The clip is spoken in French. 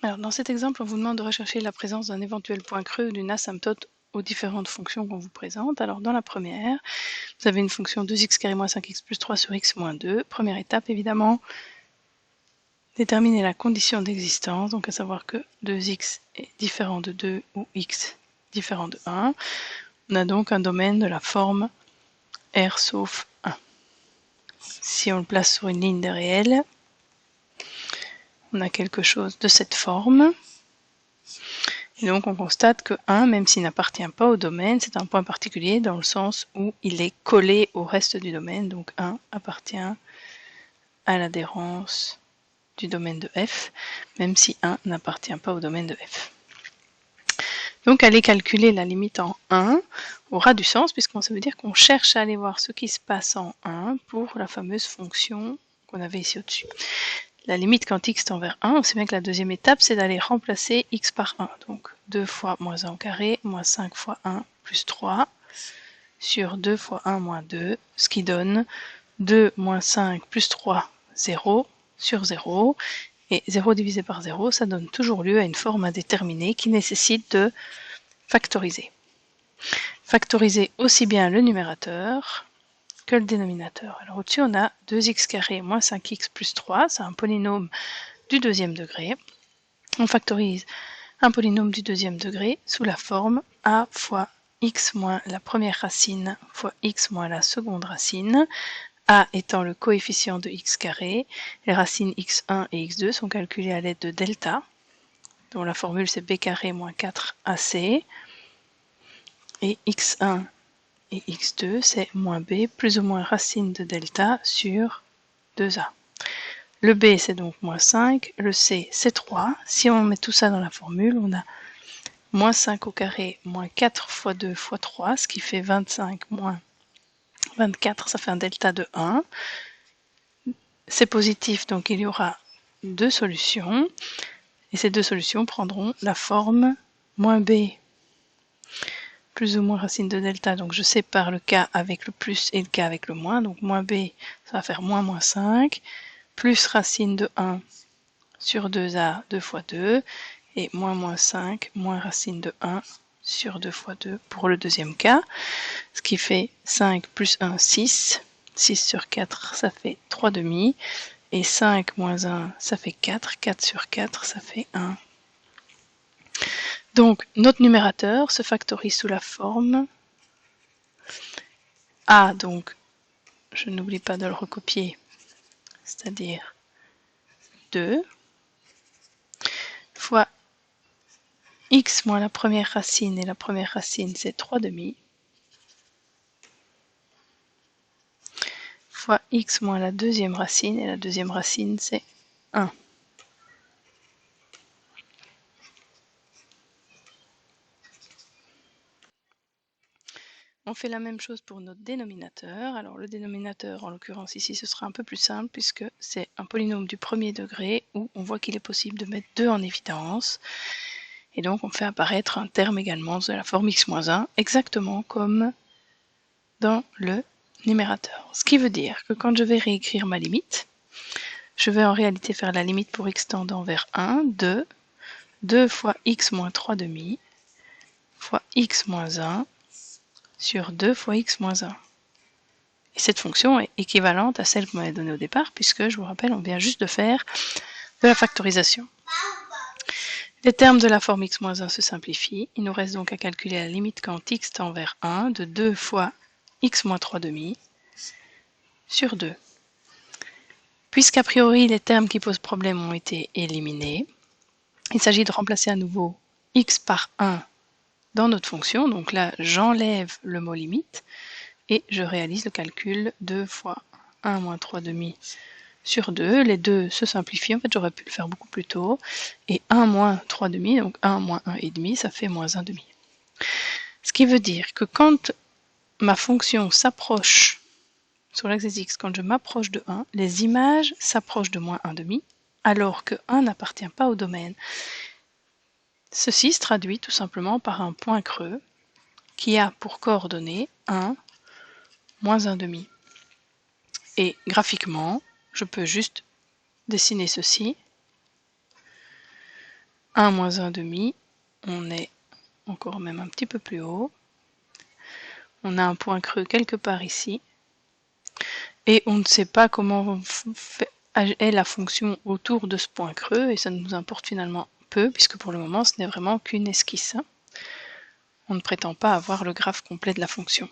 Alors, dans cet exemple, on vous demande de rechercher la présence d'un éventuel point creux ou d'une asymptote aux différentes fonctions qu'on vous présente. Alors, dans la première, vous avez une fonction 2x carré moins 5x plus 3 sur x moins 2. Première étape, évidemment, déterminer la condition d'existence, donc à savoir que 2x est différent de 2 ou x différent de 1. On a donc un domaine de la forme R sauf 1. Si on le place sur une ligne de réel, on a quelque chose de cette forme. Et donc on constate que 1, même s'il n'appartient pas au domaine, c'est un point particulier dans le sens où il est collé au reste du domaine. Donc 1 appartient à l'adhérence du domaine de f, même si 1 n'appartient pas au domaine de f. Donc aller calculer la limite en 1 aura du sens, puisqu'on ça veut dire qu'on cherche à aller voir ce qui se passe en 1 pour la fameuse fonction qu'on avait ici au-dessus. La limite quand x tend vers 1, on sait bien que la deuxième étape, c'est d'aller remplacer x par 1. Donc 2 fois moins 1 au carré, moins 5 fois 1 plus 3, sur 2 fois 1 moins 2, ce qui donne 2 moins 5 plus 3, 0, sur 0. Et 0 divisé par 0, ça donne toujours lieu à une forme indéterminée qui nécessite de factoriser. Factoriser aussi bien le numérateur que le dénominateur. Alors au-dessus, on a 2x carré moins 5x plus 3, c'est un polynôme du deuxième degré. On factorise un polynôme du deuxième degré sous la forme a fois x moins la première racine fois x moins la seconde racine, a étant le coefficient de x carré. Les racines x1 et x2 sont calculées à l'aide de delta, dont la formule c'est b carré moins 4ac, et x1 et x2 c'est moins b plus ou moins racine de delta sur 2a. Le b c'est donc moins 5, le c c'est 3. Si on met tout ça dans la formule, on a moins 5 au carré moins 4 fois 2 fois 3, ce qui fait 25 moins 24, ça fait un delta de 1. C'est positif, donc il y aura deux solutions, et ces deux solutions prendront la forme moins b plus ou moins racine de delta, donc je sépare le k avec le plus et le k avec le moins, donc moins b, ça va faire moins moins 5, plus racine de 1 sur 2a, 2 fois 2, et moins moins 5, moins racine de 1 sur 2 fois 2 pour le deuxième cas, ce qui fait 5 plus 1, 6, 6 sur 4, ça fait 3 demi, et 5 moins 1, ça fait 4, 4 sur 4, ça fait 1. Donc notre numérateur se factorise sous la forme A, donc je n'oublie pas de le recopier, c'est-à-dire 2, fois x moins la première racine, et la première racine c'est 3 demi, fois x moins la deuxième racine, et la deuxième racine c'est 1. On fait la même chose pour notre dénominateur. Alors le dénominateur, en l'occurrence ici, ce sera un peu plus simple puisque c'est un polynôme du premier degré où on voit qu'il est possible de mettre 2 en évidence. Et donc on fait apparaître un terme également de la forme x-1, exactement comme dans le numérateur. Ce qui veut dire que quand je vais réécrire ma limite, je vais en réalité faire la limite pour x tendant vers 1 de 2 fois x moins 3 demi fois x moins 1 sur 2 fois x moins 1. Et cette fonction est équivalente à celle que vous m'avez donnée au départ, puisque, je vous rappelle, on vient juste de faire de la factorisation. Les termes de la forme x-1 se simplifient. Il nous reste donc à calculer la limite quand x tend vers 1 de 2 fois x moins 3 demi sur 2. Puisqu'a priori les termes qui posent problème ont été éliminés, il s'agit de remplacer à nouveau x par 1 dans notre fonction. Donc là, j'enlève le mot limite et je réalise le calcul 2 fois 1 moins 3 demi sur 2. Les deux se simplifient, en fait j'aurais pu le faire beaucoup plus tôt. Et 1 moins 3 demi, donc 1 moins 1 et demi, ça fait moins 1 demi. Ce qui veut dire que quand ma fonction s'approche sur l'axe des x, quand je m'approche de 1, les images s'approchent de moins 1 demi, alors que 1 n'appartient pas au domaine. Ceci se traduit tout simplement par un point creux qui a pour coordonnées 1, moins 1 demi. Et graphiquement, je peux juste dessiner ceci. 1 moins 1 demi, on est encore même un petit peu plus haut. On a un point creux quelque part ici. Et on ne sait pas comment est la fonction autour de ce point creux, et ça nous importe finalement peu, puisque pour le moment ce n'est vraiment qu'une esquisse. On ne prétend pas avoir le graphe complet de la fonction.